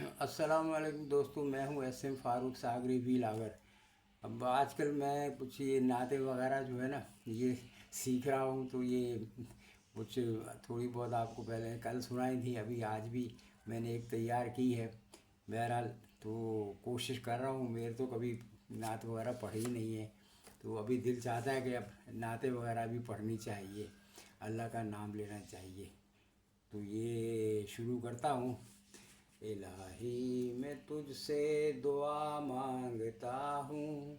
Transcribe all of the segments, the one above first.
السلام علیکم دوستوں، میں ہوں ایس ایم فاروق ساگری وی لاگر۔ اب آج کل میں کچھ یہ نعتیں وغیرہ جو ہے نا یہ سیکھ رہا ہوں، تو یہ کچھ تھوڑی بہت آپ کو پہلے کل سنائی تھی، ابھی آج بھی میں نے ایک تیار کی ہے۔ بہرحال تو کوشش کر رہا ہوں، میرے تو کبھی نعت وغیرہ پڑھی نہیں ہے، تو ابھی دل چاہتا ہے کہ اب نعتیں وغیرہ بھی پڑھنی چاہیے، اللہ کا نام لینا چاہیے۔ تو یہ شروع کرتا ہوں۔ الہی میں تجھ سے دعا مانگتا ہوں،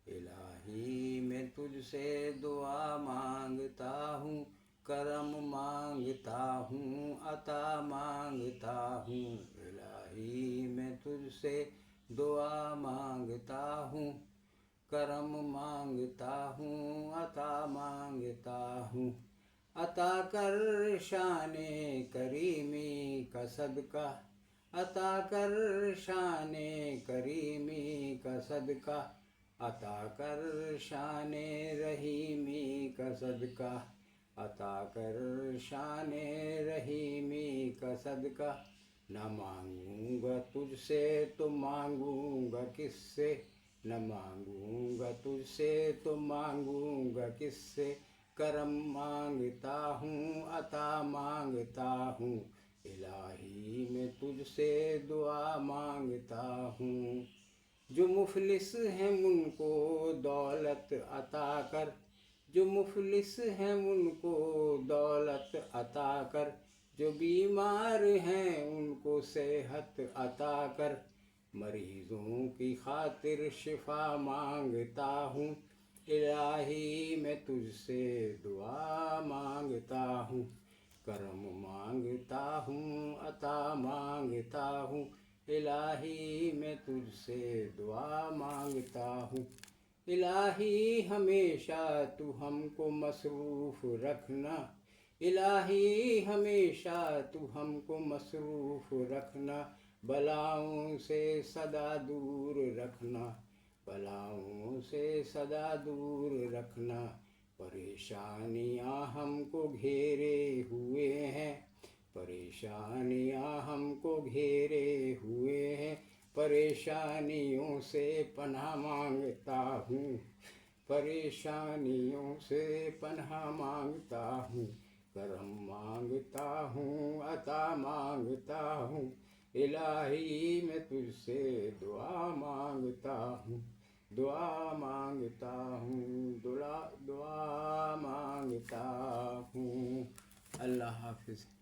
الہی میں تجھ سے دعا مانگتا ہوں، کرم مانگتا ہوں، عطا مانگتا ہوں۔ الہی میں تجھ سے دعا مانگتا ہوں، کرم مانگتا ہوں، عطا مانگتا ہوں۔ عطا کر شان کریمی کا صدقہ، عطا کر شان کریمی کا صدقہ، عطا کر شان رحیمی کا صدقہ، عطا کر شان رحیمی کا صدقہ۔ نہ مانگوں گا تجھ سے تو مانگوں گا کس سے، نہ مانگوں گا تجھ سے تو مانگوں گا کس سے، کرم مانگتا ہوں، عطا مانگتا ہوں۔ الہی میں تجھ سے دعا مانگتا ہوں۔ جو مفلس ہیں ان کو دولت عطا کر، جو مفلس ہیں ان کو دولت عطا کر، جو بیمار ہیں ان کو صحت عطا کر۔ مریضوں کی خاطر شفا مانگتا ہوں، الہی میں تجھ سے دعا مانگتا ہوں۔ کرم مانگتا ہوں، عطا مانگتا ہوں، الہی میں تجھ سے دعا مانگتا ہوں۔ الہی ہمیشہ تو ہم کو مصروف رکھنا، الہی ہمیشہ تو ہم کو مصروف رکھنا، بلاؤں سے سدا دور رکھنا، بلاؤں سے سدا دور رکھنا۔ پریشانیاں ہم کو گھیرے ہوئے ہیں، پریشانیاں ہم کو گھیرے ہوئے ہیں، پریشانیوں سے پناہ مانگتا ہوں، پریشانیوں سے پناہ مانگتا ہوں۔ کرم مانگتا ہوں، عطا مانگتا ہوں، الہی میں تجھ سے دعا مانگتا ہوں، دعا مانگتا ہوں، دعا مانگتا ہوں۔ اللہ حافظ۔